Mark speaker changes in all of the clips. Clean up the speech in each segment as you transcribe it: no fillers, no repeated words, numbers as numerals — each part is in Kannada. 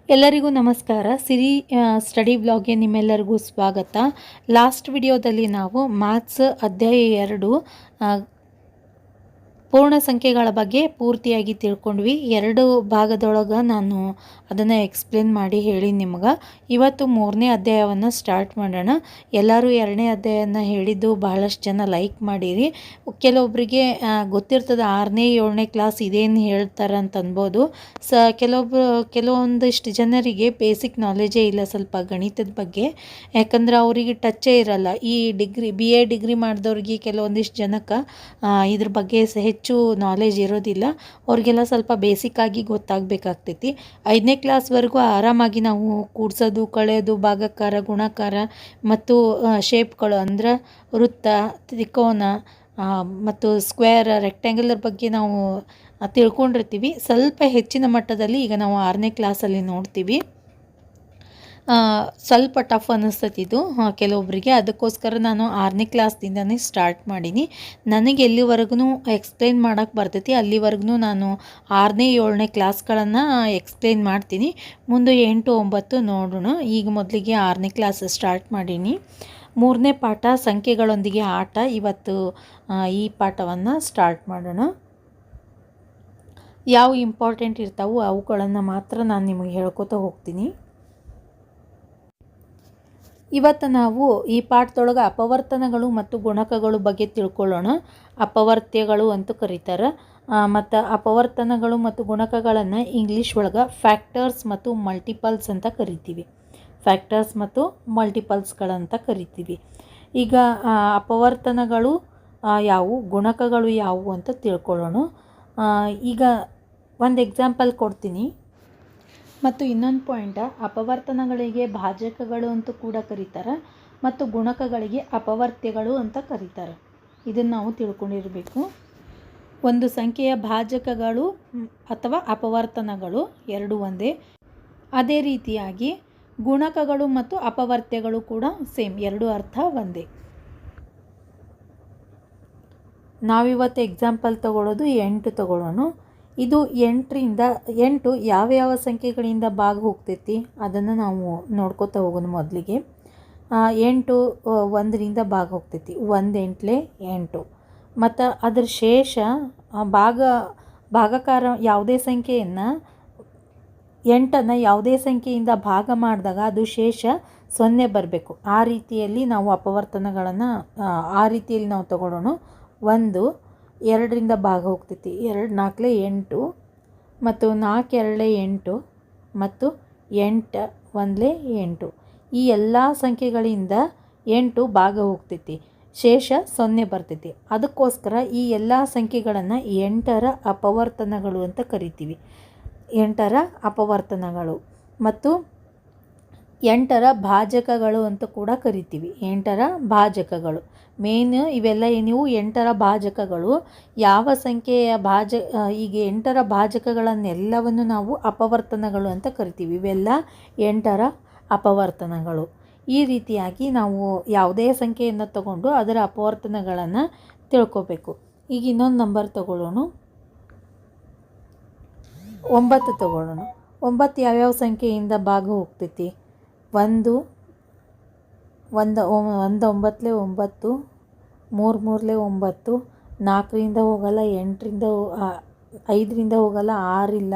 Speaker 1: ಎಲ್ಲರಿಗೂ ನಮಸ್ಕಾರ. ಸಿರಿ ಸ್ಟಡಿ ಬ್ಲಾಗ್ಗೆ ನಿಮ್ಮೆಲ್ಲರಿಗೂ ಸ್ವಾಗತ. ಲಾಸ್ಟ್ ವಿಡಿಯೋದಲ್ಲಿ ನಾವು ಮ್ಯಾಥ್ಸ್ ಅಧ್ಯಾಯ 2 ಪೂರ್ಣ ಸಂಖ್ಯೆಗಳ ಬಗ್ಗೆ ಪೂರ್ತಿಯಾಗಿ ತಿಳ್ಕೊಂಡ್ವಿ. 2 ಭಾಗದೊಳಗೆ ನಾನು ಅದನ್ನು ಎಕ್ಸ್ಪ್ಲೇನ್ ಮಾಡಿ ಹೇಳಿ ನಿಮ್ಗೆ. ಇವತ್ತು 3ನೇ ಅಧ್ಯಾಯವನ್ನು ಸ್ಟಾರ್ಟ್ ಮಾಡೋಣ. ಎಲ್ಲರೂ 2ನೇ ಅಧ್ಯಾಯನ ಹೇಳಿದ್ದು ಬಹಳಷ್ಟು ಜನ ಲೈಕ್ ಮಾಡಿರಿ. ಕೆಲವೊಬ್ಬರಿಗೆ ಗೊತ್ತಿರ್ತದೆ 6ನೇ 7ನೇ ಕ್ಲಾಸ್ ಇದೇನು ಹೇಳ್ತಾರೆ ಅಂತ ಅನ್ಬೋದು. ಕೆಲವೊಂದಿಷ್ಟು ಜನರಿಗೆ ಬೇಸಿಕ್ ನಾಲೆಜೇ ಇಲ್ಲ ಸ್ವಲ್ಪ ಗಣಿತದ ಬಗ್ಗೆ, ಯಾಕಂದ್ರೆ ಅವರಿಗೆ ಟಚ್ಚೇ ಇರಲ್ಲ. ಈ BA ಡಿಗ್ರಿ ಮಾಡಿದವ್ರಿಗೆ ಕೆಲವೊಂದಿಷ್ಟು ಜನಕ್ಕೆ ಇದ್ರ ಬಗ್ಗೆ ಹೆಚ್ಚು ನಾಲೆಜ್ ಇರೋದಿಲ್ಲ. ಅವ್ರಿಗೆಲ್ಲ ಸ್ವಲ್ಪ ಬೇಸಿಕ್ಕಾಗಿ ಗೊತ್ತಾಗಬೇಕಾಗ್ತೈತಿ. 5ನೇ ಕ್ಲಾಸ್ವರೆಗೂ ಆರಾಮಾಗಿ ನಾವು ಕೂಡ್ಸೋದು, ಕಳೆಯೋದು, ಭಾಗಾಕಾರ, ಗುಣಾಕಾರ ಮತ್ತು ಶೇಪ್ಗಳು ಅಂದ್ರೆ ವೃತ್ತ, ತ್ರಿಕೋನ ಮತ್ತು ಸ್ಕ್ವೇರ್, ರೆಕ್ಟ್ಯಾಂಗ್ಯುಲರ್ ಬಗ್ಗೆ ನಾವು ತಿಳ್ಕೊಂಡಿರ್ತೀವಿ. ಸ್ವಲ್ಪ ಹೆಚ್ಚಿನ ಮಟ್ಟದಲ್ಲಿ ಈಗ ನಾವು 6ನೇ ಕ್ಲಾಸಲ್ಲಿ ನೋಡ್ತೀವಿ. ಸ್ವಲ್ಪ ಟಫ್ ಅನ್ನಿಸ್ತೈತಿ ಇದು ಕೆಲವೊಬ್ಬರಿಗೆ. ಅದಕ್ಕೋಸ್ಕರ ನಾನು 6ನೇ ಕ್ಲಾಸ್ದಿಂದನೇ ಸ್ಟಾರ್ಟ್ ಮಾಡೀನಿ. ನನಗೆ ಎಲ್ಲಿವರೆಗೂ ಎಕ್ಸ್ಪ್ಲೇನ್ ಮಾಡೋಕ್ಕೆ ಬರ್ತೈತಿ ಅಲ್ಲಿವರೆಗೂ ನಾನು 6ನೇ 7ನೇ ಕ್ಲಾಸ್ಗಳನ್ನು ಎಕ್ಸ್ಪ್ಲೇನ್ ಮಾಡ್ತೀನಿ. ಮುಂದೆ 8, 9 ನೋಡೋಣ. ಈಗ ಮೊದಲಿಗೆ 6ನೇ ಕ್ಲಾಸ್ ಸ್ಟಾರ್ಟ್ ಮಾಡೀನಿ. 3ನೇ ಪಾಠ ಸಂಖ್ಯೆಗಳೊಂದಿಗೆ ಆಟ. ಇವತ್ತು ಈ ಪಾಠವನ್ನು ಸ್ಟಾರ್ಟ್ ಮಾಡೋಣ. ಯಾವ ಇಂಪಾರ್ಟೆಂಟ್ ಇರ್ತಾವೋ ಅವುಗಳನ್ನು ಮಾತ್ರ ನಾನು ನಿಮಗೆ ಹೇಳ್ಕೊತಾ ಹೋಗ್ತೀನಿ. ಇವತ್ತು ನಾವು ಈ ಪಾಠದೊಳಗೆ ಅಪವರ್ತನಗಳು ಮತ್ತು ಗುಣಕಗಳು ಬಗ್ಗೆ ತಿಳ್ಕೊಳ್ಳೋಣ. ಅಪವರ್ತ್ಯಗಳು ಅಂತ ಕರೀತಾರೆ. ಮತ್ತು ಅಪವರ್ತನಗಳು ಮತ್ತು ಗುಣಕಗಳನ್ನು ಇಂಗ್ಲೀಷ್ ಒಳಗೆ ಫ್ಯಾಕ್ಟರ್ಸ್ ಮತ್ತು ಮಲ್ಟಿಪಲ್ಸ್ ಅಂತ ಕರಿತೀವಿ. ಫ್ಯಾಕ್ಟರ್ಸ್ ಮತ್ತು ಮಲ್ಟಿಪಲ್ಸ್ಗಳಂತ ಕರಿತೀವಿ. ಈಗ ಅಪವರ್ತನಗಳು ಯಾವುವು, ಗುಣಕಗಳು ಯಾವುವು ಅಂತ ತಿಳ್ಕೊಳ್ಳೋಣ. ಈಗ ಒಂದು ಎಕ್ಸಾಂಪಲ್ ಕೊಡ್ತೀನಿ. ಮತ್ತು ಇನ್ನೊಂದು ಪಾಯಿಂಟ್, ಅಪವರ್ತನಗಳಿಗೆ ಭಾಜಕಗಳು ಅಂತ ಕೂಡ ಕರೀತಾರೆ ಮತ್ತು ಗುಣಕಗಳಿಗೆ ಅಪವರ್ತ್ಯಗಳು ಅಂತ ಕರೀತಾರೆ. ಇದನ್ನು ನಾವು ತಿಳ್ಕೊಂಡಿರಬೇಕು. ಒಂದು ಸಂಖ್ಯೆಯ ಭಾಜಕಗಳು ಅಥವಾ ಅಪವರ್ತನಗಳು ಎರಡು ಒಂದೇ. ಅದೇ ರೀತಿಯಾಗಿ ಗುಣಕಗಳು ಮತ್ತು ಅಪವರ್ತ್ಯಗಳು ಕೂಡ ಸೇಮ್, ಎರಡು ಅರ್ಥ ಒಂದೇ. ನಾವಿವತ್ತು ಎಕ್ಸಾಂಪಲ್ ತಗೊಳ್ಳೋದು 8 ತಗೊಳ್ಳೋಣ. ಇದು 8 ಯಾವ ಸಂಖ್ಯೆಗಳಿಂದ ಭಾಗ ಹೋಗ್ತೈತಿ ಅದನ್ನು ನಾವು ನೋಡ್ಕೋತಾ ಹೋಗೋಣ. ಮೊದಲಿಗೆ 8 1ರಿಂದ ಭಾಗ ಹೋಗ್ತೈತಿ. 1 8 8. ಮತ್ತು ಅದ್ರ ಶೇಷ ಭಾಗಾಕಾರ ಯಾವುದೇ ಸಂಖ್ಯೆಯನ್ನು 8 ಯಾವುದೇ ಸಂಖ್ಯೆಯಿಂದ ಭಾಗ ಮಾಡಿದಾಗ ಅದು ಶೇಷ 0 ಬರಬೇಕು. ಆ ರೀತಿಯಲ್ಲಿ ನಾವು ಅಪವರ್ತನಗಳನ್ನು ಆ ರೀತಿಯಲ್ಲಿ ನಾವು ತಗೊಳ್ಳೋಣ. 1 2ರಿಂದ ಭಾಗ ಹೋಗ್ತೈತಿ. 2 4 8 ಮತ್ತು 4 2 8 ಮತ್ತು 8 1 8. ಈ ಎಲ್ಲ ಸಂಖ್ಯೆಗಳಿಂದ 8 ಭಾಗ ಹೋಗ್ತೈತಿ, ಶೇಷ 0 ಬರ್ತೈತಿ. ಅದಕ್ಕೋಸ್ಕರ ಈ ಎಲ್ಲ ಸಂಖ್ಯೆಗಳನ್ನು 8ರ ಅಪವರ್ತನಗಳು ಅಂತ ಕರಿತೀವಿ. 8ರ ಅಪವರ್ತನಗಳು ಮತ್ತು 8ರ ಭಾಜಕಗಳು ಅಂತ ಕೂಡ ಕರಿತೀವಿ. 8ರ ಭಾಜಕಗಳು ಮೇನ್ ಇವೆಲ್ಲ ನೀವು 8ರ ಭಾಜಕಗಳು. ಯಾವ ಸಂಖ್ಯೆಯ ಈಗ 8ರ ಭಾಜಕಗಳನ್ನೆಲ್ಲವನ್ನು ನಾವು ಅಪವರ್ತನಗಳು ಅಂತ ಕರಿತೀವಿ. ಇವೆಲ್ಲ 8ರ ಅಪವರ್ತನಗಳು. ಈ ರೀತಿಯಾಗಿ ನಾವು ಯಾವುದೇ ಸಂಖ್ಯೆಯನ್ನು ತಗೊಂಡು ಅದರ ಅಪವರ್ತನಗಳನ್ನು ತಿಳ್ಕೊಬೇಕು. ಈಗ ಇನ್ನೊಂದು ನಂಬರ್ ತಗೊಳ್ಳೋಣ. 9 ತಗೊಳ್ಳೋಣ. 9 ಯಾವ್ಯಾವ ಸಂಖ್ಯೆಯಿಂದ ಭಾಗ ಹೋಗ್ತೈತಿ? 1 9 9, 3 3 9, 4ರಿಂದ ಹೋಗಲ್ಲ, 8ರಿಂದ 5ರಿಂದ ಹೋಗಲ್ಲ, 6 ಇಲ್ಲ,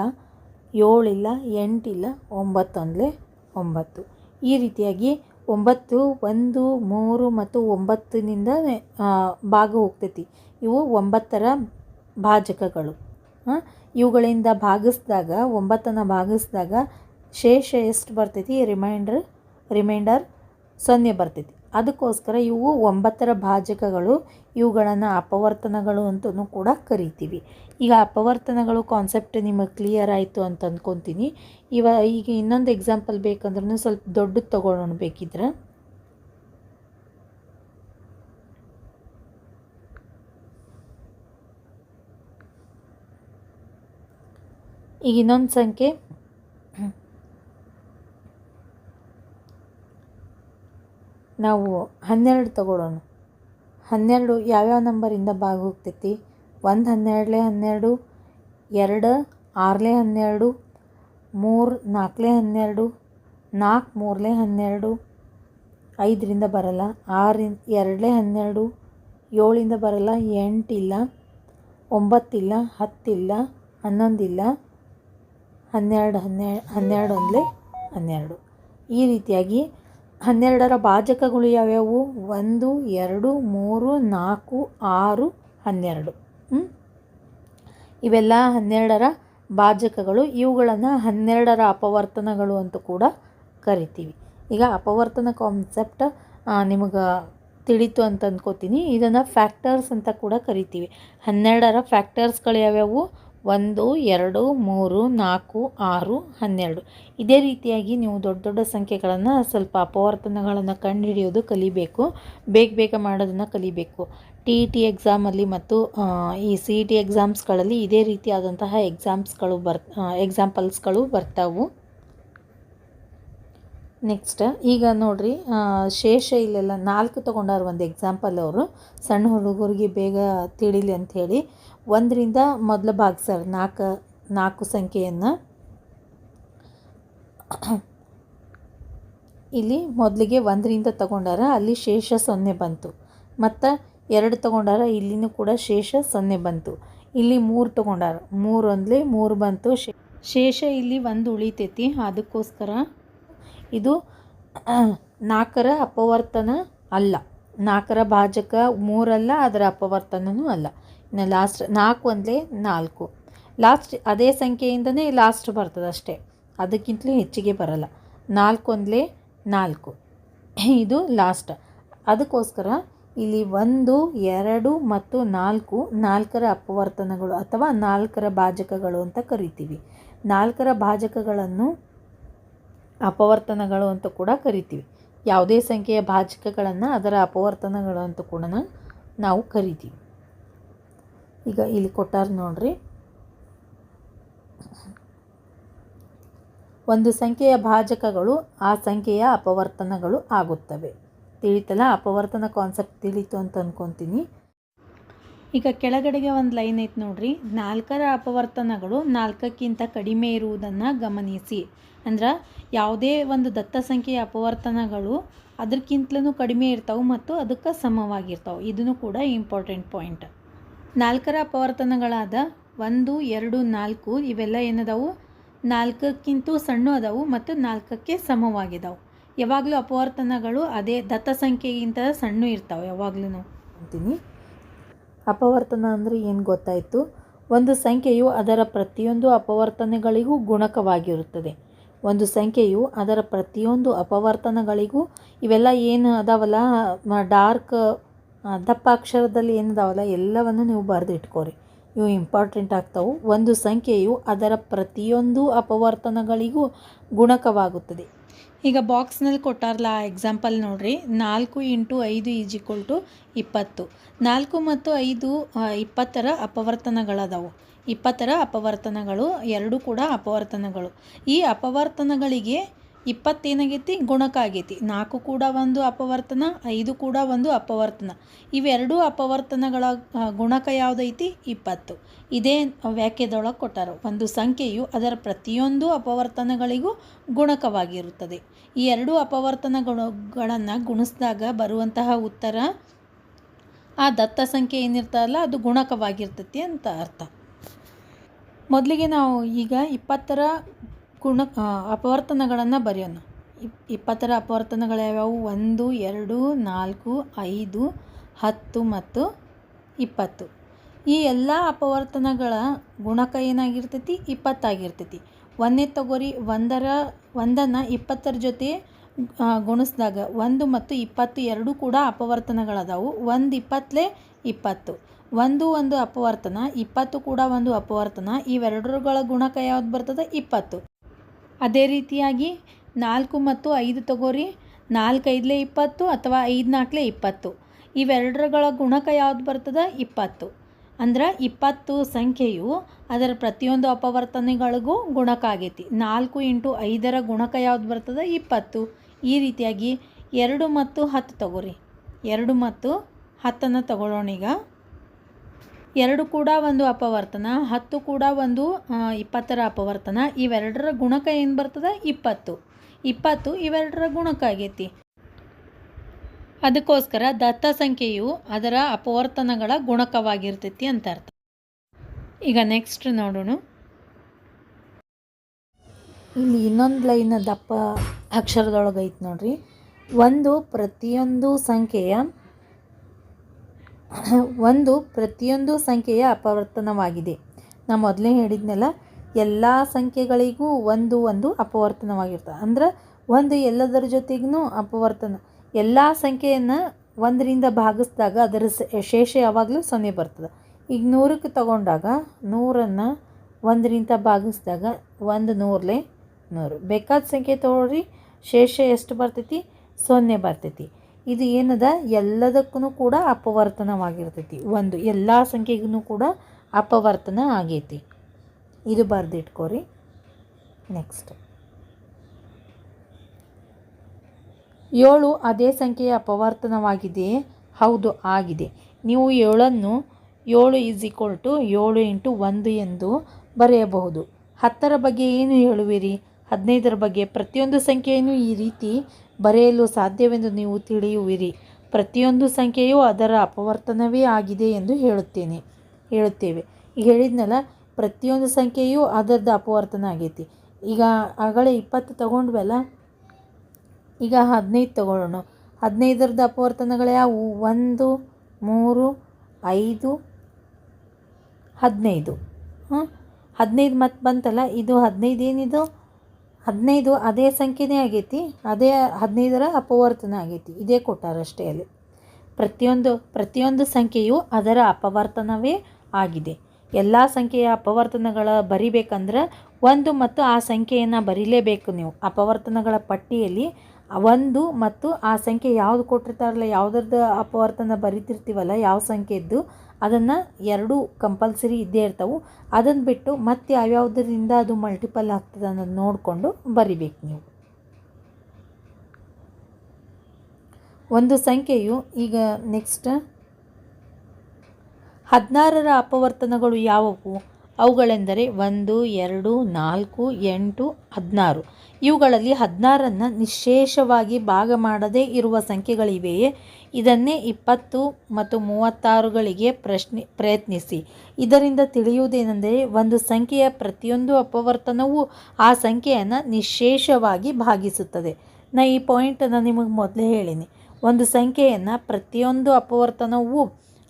Speaker 1: 7 ಇಲ್ಲ, 8 ಇಲ್ಲ, 9 1 9. ಈ ರೀತಿಯಾಗಿ 9 1 3 ಮತ್ತು 9ನಿಂದ ಭಾಗ ಹೋಗ್ತೈತಿ. ಇವು 9ರ ಭಾಜಕಗಳು. ಇವುಗಳಿಂದ ಭಾಗಿಸಿದಾಗ 9ನ್ನು ಭಾಗಿಸಿದಾಗ ಶೇಷ ಎಷ್ಟು ಬರ್ತೈತಿ? ರಿಮೈಂಡರ್ 0 ಬರ್ತೈತಿ. ಅದಕ್ಕೋಸ್ಕರ ಇವು 9ರ ಭಾಜಕಗಳು. ಇವುಗಳನ್ನು ಅಪವರ್ತನಗಳು ಅಂತಲೂ ಕೂಡ ಕರಿತೀವಿ. ಈಗ ಅಪವರ್ತನಗಳು ಕಾನ್ಸೆಪ್ಟ್ ನಿಮಗೆ ಕ್ಲಿಯರ್ ಆಯಿತು ಅಂತ ಅಂದ್ಕೊತೀನಿ. ಈಗ ಇನ್ನೊಂದು ಎಕ್ಸಾಂಪಲ್ ಬೇಕಂದ್ರೂ ಸ್ವಲ್ಪ ದೊಡ್ಡದು ತಗೊಳ್ಳೋಣ. ಬೇಕಿದ್ರೆ ಈಗ ಇನ್ನೊಂದು ಸಂಖ್ಯೆ ನಾವು 12 ತಗೊಳ್ಳೋಣ. 12 ಯಾವ್ಯಾವ ನಂಬರಿಂದ ಭಾಗ ಹೋಗ್ತೈತಿ? 1 12 12, 2 6 12, 3 4 12, 4 3 12, 5ರಿಂದ ಬರಲ್ಲ, 6 2 12, 7ರಿಂದ ಬರಲ್ಲ, 8 ಇಲ್ಲ, 9 ಇಲ್ಲ, 10 ಇಲ್ಲ, 11 ಇಲ್ಲ, 12 12 12. ಈ ರೀತಿಯಾಗಿ 12ರ ಭಾಜಕಗಳು ಯಾವ್ಯಾವು? 1 2 3 4 6 12. ಇವೆಲ್ಲ 12ರ ಭಾಜಕಗಳು. ಇವುಗಳನ್ನು 12ರ ಅಪವರ್ತನಗಳು ಅಂತ ಕೂಡ ಕರಿತೀವಿ. ಈಗ ಅಪವರ್ತನ ಕಾನ್ಸೆಪ್ಟ್ ನಿಮಗೆ ತಿಳಿತು ಅಂತ ಅಂದ್ಕೋತೀನಿ. ಇದನ್ನು ಫ್ಯಾಕ್ಟರ್ಸ್ ಅಂತ ಕೂಡ ಕರಿತೀವಿ. 12ರ ಫ್ಯಾಕ್ಟರ್ಸ್ಗಳು ಯಾವ್ಯಾವು? 1 2 3 4 6 12. ಇದೇ ರೀತಿಯಾಗಿ ನೀವು ದೊಡ್ಡ ದೊಡ್ಡ ಸಂಖ್ಯೆಗಳನ್ನು ಸ್ವಲ್ಪ ಅಪವರ್ತನಗಳನ್ನು ಕಂಡುಹಿಡಿಯೋದು ಕಲಿಬೇಕು. ಬೇಗ ಮಾಡೋದನ್ನು ಕಲಿಬೇಕು. TET ಎಕ್ಸಾಮಲ್ಲಿ ಮತ್ತು ಈ CET ಎಕ್ಸಾಮ್ಸ್ಗಳಲ್ಲಿ ಇದೇ ರೀತಿಯಾದಂತಹ ಎಕ್ಸಾಂಪಲ್ಸ್ಗಳು ಬರ್ತಾವು. ನೆಕ್ಸ್ಟ್ ಈಗ ನೋಡ್ರಿ, ಶೇಷ ಇಲ್ಲೆಲ್ಲ 4 ತೊಗೊಂಡಾರ. ಒಂದು ಎಕ್ಸಾಂಪಲ್ ಅವರು ಸಣ್ಣ ಹುಡುಗರಿಗೆ ಬೇಗ ತಿಳಿಲಿ ಅಂಥೇಳಿ 1ರಿಂದ ಮೊದಲು ಭಾಗಿಸ್ಯಾರ 4 ಸಂಖ್ಯೆಯನ್ನು. ಇಲ್ಲಿ ಮೊದಲಿಗೆ 1ರಿಂದ ತಗೊಂಡಾರ, ಅಲ್ಲಿ ಶೇಷ 0 ಬಂತು. ಮತ್ತು 2 ತಗೊಂಡಾರ, ಇಲ್ಲಿನೂ ಕೂಡ ಶೇಷ 0 ಬಂತು. ಇಲ್ಲಿ 3 ತಗೊಂಡಾರ, 3 ಒಂದಲೇ 3 ಬಂತು. ಶೇಷ ಇಲ್ಲಿ 1 ಉಳಿತೈತಿ. ಅದಕ್ಕೋಸ್ಕರ ಇದು 4ರ ಅಪವರ್ತನ ಅಲ್ಲ. 4ರ ಭಾಜಕ 3 ಅಲ್ಲ, ಅದರ ಅಪವರ್ತನೂ ಅಲ್ಲ. ಇನ್ನು ಲಾಸ್ಟ್ 4 ಒಂದಲೇ 4. ಲಾಸ್ಟ್ ಅದೇ ಸಂಖ್ಯೆಯಿಂದನೇ ಲಾಸ್ಟ್ ಬರ್ತದೆ ಅಷ್ಟೇ, ಅದಕ್ಕಿಂತಲೂ ಹೆಚ್ಚಿಗೆ ಬರಲ್ಲ. 4 ಒಂದಲೇ 4 ಇದು ಲಾಸ್ಟ್. ಅದಕ್ಕೋಸ್ಕರ ಇಲ್ಲಿ 1 2 ಮತ್ತು 4 4ರ ಅಪವರ್ತನಗಳು ಅಥವಾ 4ರ ಭಾಜಕಗಳು ಅಂತ ಕರಿತೀವಿ. 4ರ ಭಾಜಕಗಳನ್ನು ಅಪವರ್ತನಗಳು ಅಂತ ಕೂಡ ಕರಿತೀವಿ. ಯಾವುದೇ ಸಂಖ್ಯೆಯ ಭಾಜಕಗಳನ್ನು ಅದರ ಅಪವರ್ತನಗಳು ಅಂತ ಕೂಡ ನಾವು ಕರಿತೀವಿ. ಈಗ ಇಲ್ಲಿ ಕೊಟ್ಟಾರ ನೋಡ್ರಿ, ಒಂದು ಸಂಖ್ಯೆಯ ಭಾಜಕಗಳು ಆ ಸಂಖ್ಯೆಯ ಅಪವರ್ತನಗಳು ಆಗುತ್ತವೆ. ತಿಳಿತಲ್ಲ? ಅಪವರ್ತನ ಕಾನ್ಸೆಪ್ಟ್ ತಿಳಿತು ಅಂತ ಅಂದ್ಕೊತೀನಿ. ಈಗ ಕೆಳಗಡೆಗೆ ಒಂದು ಲೈನ್ ಐತೆ ನೋಡ್ರಿ, 4ರ ಅಪವರ್ತನಗಳು 4ಕ್ಕಿಂತ ಕಡಿಮೆ ಇರುವುದನ್ನು ಗಮನಿಸಿ. ಅಂದ್ರೆ ಯಾವುದೇ ಒಂದು ದತ್ತ ಸಂಖ್ಯೆಯ ಅಪವರ್ತನಗಳು ಅದಕ್ಕಿಂತಲೂ ಕಡಿಮೆ ಇರ್ತಾವೆ ಮತ್ತು ಅದಕ್ಕೆ ಸಮವಾಗಿರ್ತಾವೆ. ಇದನ್ನು ಕೂಡ ಇಂಪಾರ್ಟೆಂಟ್ ಪಾಯಿಂಟ್. 4ರ ಅಪವರ್ತನಗಳಾದ 1 2 4 ಇವೆಲ್ಲ ಏನದಾವು? 4ಕ್ಕಿಂತ ಸಣ್ಣ ಅದಾವು ಮತ್ತು 4ಕ್ಕೆ ಸಮವಾಗಿದ್ದಾವೆ. ಯಾವಾಗಲೂ ಅಪವರ್ತನಗಳು ಅದೇ ದತ್ತ ಸಂಖ್ಯೆಗಿಂತ ಸಣ್ಣ ಇರ್ತಾವೆ ಯಾವಾಗಲೂ ಅಂತೀನಿ. ಅಪವರ್ತನ ಅಂದರೆ ಏನು ಗೊತ್ತಾಯಿತು? ಒಂದು ಸಂಖ್ಯೆಯು ಅದರ ಪ್ರತಿಯೊಂದು ಅಪವರ್ತನಗಳಿಗೂ ಗುಣಕವಾಗಿರುತ್ತದೆ. ಒಂದು ಸಂಖ್ಯೆಯು ಅದರ ಪ್ರತಿಯೊಂದು ಅಪವರ್ತನಗಳಿಗೂ, ಇವೆಲ್ಲ ಏನು ಅದಾವಲ್ಲ ಡಾರ್ಕ್ ದಪ್ಪ ಅಕ್ಷರದಲ್ಲಿ ಏನಿದಾವಲ್ಲ ಎಲ್ಲವನ್ನು ನೀವು ಬರೆದಿಟ್ಕೋರಿ, ಇವು ಇಂಪಾರ್ಟೆಂಟ್ ಆಗ್ತಾವೆ. ಒಂದು ಸಂಖ್ಯೆಯು ಅದರ ಪ್ರತಿಯೊಂದು ಅಪವರ್ತನಗಳಿಗೂ ಗುಣಕವಾಗುತ್ತದೆ. ಈಗ ಬಾಕ್ಸ್ನಲ್ಲಿ ಕೊಟ್ಟಾರಲ್ಲ ಆ ಎಕ್ಸಾಂಪಲ್ ನೋಡ್ರಿ, 4 × 5 = 20. 4 ಮತ್ತು 5 20ರ ಅಪವರ್ತನಗಳದಾವು. 20ರ ಅಪವರ್ತನಗಳು ಎರಡೂ ಕೂಡ ಅಪವರ್ತನಗಳು. ಈ ಅಪವರ್ತನಗಳಿಗೆ 20 ಏನಾಗೈತಿ? ಗುಣಕ ಆಗೈತಿ. 4 ಕೂಡ ಒಂದು ಅಪವರ್ತನ, 5 ಕೂಡ ಒಂದು ಅಪವರ್ತನ. ಇವೆರಡೂ ಅಪವರ್ತನಗಳ ಗುಣಕ ಯಾವುದೈತಿ? 20. ಇದೇ ವ್ಯಾಖ್ಯದೊಳಗೆ ಕೊಟ್ಟಾರ. ಒಂದು ಸಂಖ್ಯೆಯು ಅದರ ಪ್ರತಿಯೊಂದು ಅಪವರ್ತನಗಳಿಗೂ ಗುಣಕವಾಗಿರುತ್ತದೆ. ಈ ಎರಡೂ ಅಪವರ್ತನಗಳನ್ನು ಗುಣಿಸಿದಾಗ ಬರುವಂತಹ ಉತ್ತರ ಆ ದತ್ತ ಸಂಖ್ಯೆ ಏನಿರ್ತಲ್ಲ ಅದು ಗುಣಕವಾಗಿರ್ತೈತಿ ಅಂತ ಅರ್ಥ. ಮೊದಲಿಗೆ ನಾವು ಈಗ 20ರ ಅಪವರ್ತನಗಳನ್ನು ಬರೆಯೋಣ. 20ರ ಅಪವರ್ತನಗಳು ಯಾವ್ಯಾವು? 1 2 4 5 10 ಮತ್ತು 20. ಈ ಎಲ್ಲ ಅಪವರ್ತನಗಳ ಗುಣಕ ಏನಾಗಿರ್ತೈತಿ? 20 ಆಗಿರ್ತೈತಿ. ಒಂದೇ ತಗೋರಿ, 1ನ್ನು 20ರ ಜೊತೆ ಗುಣಿಸಿದಾಗ 1 ಮತ್ತು 20 ಎರಡೂ ಕೂಡ ಅಪವರ್ತನಗಳದಾವು. 1 20 20. 1 ಒಂದು ಅಪವರ್ತನ, 20 ಕೂಡ ಒಂದು ಅಪವರ್ತನ. ಇವೆರಡರ ಗುಣಕ ಯಾವ್ದು ಬರ್ತದೆ? 20. ಅದೇ ರೀತಿಯಾಗಿ 4 ಮತ್ತು 5 ತಗೋರಿ, 4 5 20 ಅಥವಾ 5 4 20. ಇವೆರಡರ ಗುಣಕ ಯಾವ್ದು ಬರ್ತದೆ? 20. ಅಂದ್ರೆ 20 ಸಂಖ್ಯೆಯು ಅದರ ಪ್ರತಿಯೊಂದು ಅಪವರ್ತನಗಳಿಗೂ ಗುಣಕ ಆಗೈತಿ. 4 × 5ರ ಗುಣಕ ಯಾವ್ದು ಬರ್ತದೆ? 20. ಈ ರೀತಿಯಾಗಿ 2 ಮತ್ತು 10 ತಗೋರಿ, 2 ಮತ್ತು 10ನ್ನು ತಗೊಳ್ಳೋಣ. ಈಗ 2 ಕೂಡ ಒಂದು ಅಪವರ್ತನ, 10 ಕೂಡ ಒಂದು 20ರ ಅಪವರ್ತನ. ಇವೆರಡರ ಗುಣಕ ಏನು ಬರ್ತದೆ? 20. 20 ಇವೆರಡರ ಗುಣಕ ಆಗೈತಿ. ಅದಕ್ಕೋಸ್ಕರ ದತ್ತ ಸಂಖ್ಯೆಯು ಅದರ ಅಪವರ್ತನಗಳ ಗುಣಕವಾಗಿರ್ತೈತಿ ಅಂತ ಅರ್ಥ. ಈಗ ನೆಕ್ಸ್ಟ್ ನೋಡೋಣ. ಇಲ್ಲಿ ಇನ್ನೊಂದು ಲೈನ್ ದಪ್ಪ ಅಕ್ಷರದೊಳಗೆ ಐತೆ ನೋಡ್ರಿ. ಪ್ರತಿಯೊಂದು ಸಂಖ್ಯೆಯ ಅಪವರ್ತನವಾಗಿದೆ. ನಾನು ಮೊದಲೇ ಹೇಳಿದ್ನಲ್ಲ, ಎಲ್ಲ ಸಂಖ್ಯೆಗಳಿಗೂ ಒಂದು ಅಪವರ್ತನವಾಗಿರ್ತದೆ. ಅಂದ್ರೆ ಒಂದು ಎಲ್ಲದರ ಜೊತೆಗೂ ಅಪವರ್ತನ. ಎಲ್ಲ ಸಂಖ್ಯೆಯನ್ನು 1ರಿಂದ ಭಾಗಿಸಿದಾಗ ಅದರ ಶೇಷ ಯಾವಾಗಲೂ 0 ಬರ್ತದೆ. ಈಗ 100ಕ್ಕೆ ತಗೊಂಡಾಗ 100ನ್ನು 1ರಿಂದ ಭಾಗಿಸಿದಾಗ 1 100 100. ಬೇಕಾದ ಸಂಖ್ಯೆ ತೊಗೊಳ್ರಿ, ಶೇಷ ಎಷ್ಟು ಬರ್ತೈತಿ? 0 ಬರ್ತೈತಿ. ಇದು ಏನದ? ಎಲ್ಲದಕ್ಕೂ ಕೂಡ ಅಪವರ್ತನವಾಗಿರ್ತೈತಿ. ಎಲ್ಲ ಸಂಖ್ಯೆಗೂ ಕೂಡ ಅಪವರ್ತನ ಆಗೈತಿ. ಇದು ಬರೆದಿಟ್ಕೋರಿ. ನೆಕ್ಸ್ಟ್ 7 ಅದೇ ಸಂಖ್ಯೆಯ ಅಪವರ್ತನವಾಗಿದೆಯೇ? ಹೌದು, ಆಗಿದೆ. ನೀವು 7 = 7 × 1 ಎಂದು ಬರೆಯಬಹುದು. 10ರ ಬಗ್ಗೆ ಏನು ಹೇಳುವಿರಿ? 15ರ ಬಗ್ಗೆ? ಪ್ರತಿಯೊಂದು ಸಂಖ್ಯೆಯನ್ನು ಈ ರೀತಿ ಬರೆಯಲು ಸಾಧ್ಯವೆಂದು ನೀವು ತಿಳಿಯುವಿರಿ. ಪ್ರತಿಯೊಂದು ಸಂಖ್ಯೆಯು ಅದರ ಅಪವರ್ತನವೇ ಆಗಿದೆ ಎಂದು ಹೇಳುತ್ತೇವೆ. ಈಗ ಹೇಳಿದ್ನಲ್ಲ, ಪ್ರತಿಯೊಂದು ಸಂಖ್ಯೆಯು ಅದರದ್ದು ಅಪವರ್ತನ ಆಗೈತಿ. ಈಗ ಆಗಲೇ 20 ತಗೊಂಡ್ವಲ್ಲ, ಈಗ 15 ತಗೊಳ್ಳೋಣ. 15ರದ್ದು ಅಪವರ್ತನಗಳು ಯಾವುವು? 1 3 5 15. 15 ಮತ್ತೆ ಬಂತಲ್ಲ, ಇದು 15 ಏನಿದು? 15 ಅದೇ ಸಂಖ್ಯೆನೇ ಆಗೈತಿ. ಅದೇ 15ರ ಅಪವರ್ತನ ಆಗೈತಿ. ಇದೇ ಕೊಟ್ಟಾರಷ್ಟೇ ಅಲ್ಲಿ. ಪ್ರತಿಯೊಂದು ಸಂಖ್ಯೆಯು ಅದರ ಅಪವರ್ತನವೇ ಆಗಿದೆ. ಎಲ್ಲ ಸಂಖ್ಯೆಯ ಅಪವರ್ತನಗಳ ಬರಿಬೇಕಂದ್ರೆ 1 ಮತ್ತು ಆ ಸಂಖ್ಯೆಯನ್ನು ಬರೀಲೇಬೇಕು ನೀವು. ಅಪವರ್ತನಗಳ ಪಟ್ಟಿಯಲ್ಲಿ 1 ಮತ್ತು ಆ ಸಂಖ್ಯೆ ಯಾವುದು ಕೊಟ್ಟಿರ್ತಾರಲ್ಲ, ಯಾವುದ್ರದ್ದು ಅಪವರ್ತನ ಬರಿತಿರ್ತೀವಲ್ಲ, ಯಾವ ಸಂಖ್ಯೆದ್ದು, ಅದನ್ನು 2 ಕಂಪಲ್ಸರಿ ಇದ್ದೇ ಇರ್ತಾವೆ. ಅದನ್ನು ಬಿಟ್ಟು ಮತ್ತೆ ಯಾವ್ಯಾವುದರಿಂದ ಅದು ಮಲ್ಟಿಪಲ್ ಆಗ್ತದೆ ಅನ್ನೋದು ನೋಡಿಕೊಂಡು ಬರಿಬೇಕು ನೀವು. ಒಂದು ಸಂಖ್ಯೆಯು ಈಗ ನೆಕ್ಸ್ಟ್ 16ರ ಅಪವರ್ತನಗಳು ಯಾವುವು? ಅವುಗಳೆಂದರೆ 1 2 4 8 16. ಇವುಗಳಲ್ಲಿ 16ನ್ನು ನಿಶ್ಶೇಷವಾಗಿ ಭಾಗ ಮಾಡದೇ ಇರುವ ಸಂಖ್ಯೆಗಳಿವೆಯೇ? ಇದನ್ನೇ 20 ಮತ್ತು 36ಗಳಿಗೆ ಪ್ರಯತ್ನಿಸಿ. ಇದರಿಂದ ತಿಳಿಯುವುದೇನೆಂದರೆ, ಒಂದು ಸಂಖ್ಯೆಯ ಪ್ರತಿಯೊಂದು ಅಪವರ್ತನವೂ ಆ ಸಂಖ್ಯೆಯನ್ನು ನಿಶ್ಶೇಷವಾಗಿ ಭಾಗಿಸುತ್ತದೆ. ನಾ ಈ ಪಾಯಿಂಟನ್ನು ನಿಮಗೆ ಮೊದಲೇ ಹೇಳೀನಿ. ಒಂದು ಸಂಖ್ಯೆಯನ್ನು ಪ್ರತಿಯೊಂದು ಅಪವರ್ತನವೂ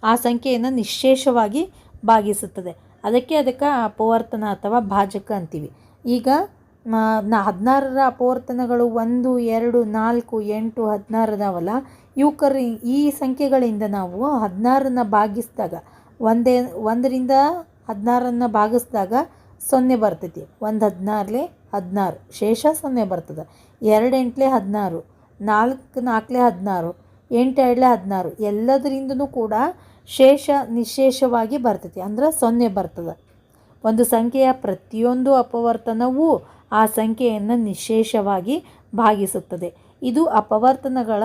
Speaker 1: ಆ ಸಂಖ್ಯೆಯನ್ನು ನಿಶ್ಶೇಷವಾಗಿ ಭಾಗಿಸುತ್ತದೆ. ಅದಕ್ಕೆ ಅಪವರ್ತನ ಅಥವಾ ಭಾಜಕ ಅಂತೀವಿ. ಈಗ 16ರ ಅಪವರ್ತನಗಳು 1 2 4 8 16 ಅದಾವಲ್ಲ, ಈ ಸಂಖ್ಯೆಗಳಿಂದ ನಾವು 16ನ್ನು ಭಾಗಿಸಿದಾಗ 1ರಿಂದ 16ನ್ನು ಭಾಗಿಸಿದಾಗ 0 ಬರ್ತೈತಿ. 1 16 16, ಶೇಷ 0 ಬರ್ತದೆ. 2 8 16, 4 4 16, 8 2 16. ಎಲ್ಲದರಿಂದನೂ ಕೂಡ ಶೇಷ ನಿಶ್ಶೇಷವಾಗಿ ಬರ್ತೈತಿ, ಅಂದ್ರೆ 0 ಬರ್ತದೆ. ಒಂದು ಸಂಖ್ಯೆಯ ಪ್ರತಿಯೊಂದು ಅಪವರ್ತನವೂ ಆ ಸಂಖ್ಯೆಯನ್ನು ನಿಶ್ಶೇಷವಾಗಿ ಭಾಗಿಸುತ್ತದೆ. ಇದು ಅಪವರ್ತನಗಳ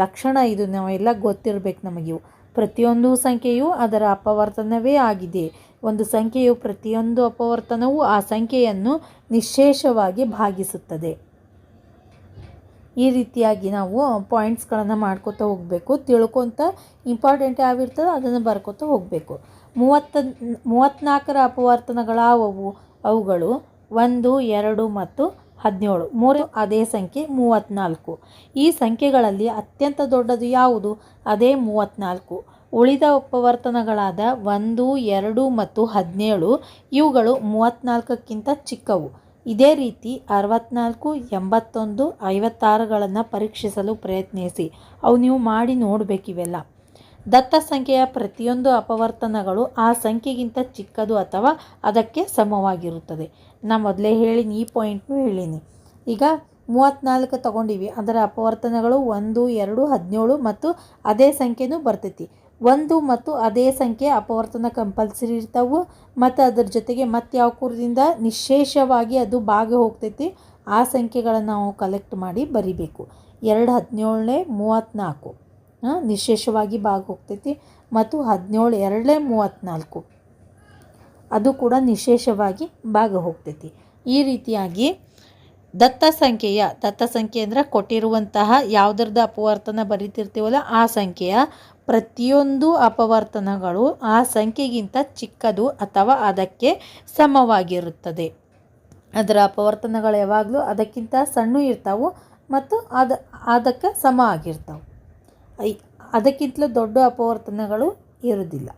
Speaker 1: ಲಕ್ಷಣ. ಇದು ನಾವೆಲ್ಲ ಗೊತ್ತಿರಬೇಕು ನಮಗಿವು. ಪ್ರತಿಯೊಂದು ಸಂಖ್ಯೆಯು ಅದರ ಅಪವರ್ತನವೇ ಆಗಿದೆ. ಒಂದು ಸಂಖ್ಯೆಯು ಪ್ರತಿಯೊಂದು ಅಪವರ್ತನವೂ ಆ ಸಂಖ್ಯೆಯನ್ನು ನಿಶ್ಶೇಷವಾಗಿ ಭಾಗಿಸುತ್ತದೆ. ಈ ರೀತಿಯಾಗಿ ನಾವು ಪಾಯಿಂಟ್ಸ್ಗಳನ್ನು ಮಾಡ್ಕೋತಾ ಹೋಗಬೇಕು. ತಿಳ್ಕೊತ ಇಂಪಾರ್ಟೆಂಟ್ ಯಾವಿರ್ತದೆ ಅದನ್ನು ಬರ್ಕೋತಾ ಹೋಗಬೇಕು. 34ರ ಅಪವರ್ತನಗಳಾವವು? ಅವುಗಳು 1 2 ಮತ್ತು 17. 3 ಅದೇ ಸಂಖ್ಯೆ 34. ಈ ಸಂಖ್ಯೆಗಳಲ್ಲಿ ಅತ್ಯಂತ ದೊಡ್ಡದು ಯಾವುದು? ಅದೇ 34. ಉಳಿದ ಅಪವರ್ತನಗಳಾದ 1 2 ಮತ್ತು 17 ಇವುಗಳು 34ಕ್ಕಿಂತ ಚಿಕ್ಕವು. ಇದೇ ರೀತಿ 64, 81, 56ಗಳನ್ನು ಪರೀಕ್ಷಿಸಲು ಪ್ರಯತ್ನಿಸಿ. ಅವು ನೀವು ಮಾಡಿ ನೋಡಬೇಕಿವೆಲ್ಲ. ದತ್ತ ಸಂಖ್ಯೆಯ ಪ್ರತಿಯೊಂದು ಅಪವರ್ತನಗಳು ಆ ಸಂಖ್ಯೆಗಿಂತ ಚಿಕ್ಕದು ಅಥವಾ ಅದಕ್ಕೆ ಸಮವಾಗಿರುತ್ತದೆ. ನಾನು ಮೊದಲೇ ಹೇಳೀನಿ, ಈ ಪಾಯಿಂಟ್ನೂ ಹೇಳೀನಿ. ಈಗ 34 ತಗೊಂಡಿವಿ, ಅದರ ಅಪವರ್ತನಗಳು 1 2 17 ಮತ್ತು ಅದೇ ಸಂಖ್ಯೆನೂ ಬರ್ತೈತಿ. 1 ಮತ್ತು ಅದೇ ಸಂಖ್ಯೆ ಅಪವರ್ತನ ಕಂಪಲ್ಸರಿ ಇರ್ತಾವೆ. ಮತ್ತು ಅದರ ಜೊತೆಗೆ ಮತ್ತೆ ಯಾವ ಕೂರದಿಂದ ನಿಶ್ಶೇಷವಾಗಿ ಅದು ಭಾಗ ಹೋಗ್ತೈತಿ, ಆ ಸಂಖ್ಯೆಗಳನ್ನು ನಾವು ಕಲೆಕ್ಟ್ ಮಾಡಿ ಬರಿಬೇಕು. 2 17 34 ನಿಶ್ಶೇಷವಾಗಿ ಭಾಗ ಹೋಗ್ತೈತಿ. ಮತ್ತು 17 ಎರಡಲೇ 34 ಅದು ಕೂಡ ನಿಶೇಷವಾಗಿ ಭಾಗ ಹೋಗ್ತೈತಿ. ಈ ರೀತಿಯಾಗಿ ದತ್ತ ಸಂಖ್ಯೆ ಅಂದರೆ ಕೊಟ್ಟಿರುವಂತಹ ಯಾವುದ್ರದ್ದು ಅಪವರ್ತನ ಬರೀತಿರ್ತೀವಲ್ಲ ಆ ಸಂಖ್ಯೆಯ ಪ್ರತಿಯೊಂದು ಅಪವರ್ತನಗಳು ಆ ಸಂಖ್ಯೆಗಿಂತ ಚಿಕ್ಕದು ಅಥವಾ ಅದಕ್ಕೆ ಸಮವಾಗಿರುತ್ತದೆ. ಅದರ ಅಪವರ್ತನಗಳು ಯಾವಾಗಲೂ ಅದಕ್ಕಿಂತ ಸಣ್ಣ ಇರ್ತಾವೆ ಮತ್ತು ಅದಕ್ಕೆ ಸಮ ಆಗಿರ್ತಾವೆ. ಅದಕ್ಕಿಂತಲೂ ದೊಡ್ಡ ಅಪವರ್ತನಗಳು ಇರೋದಿಲ್ಲ.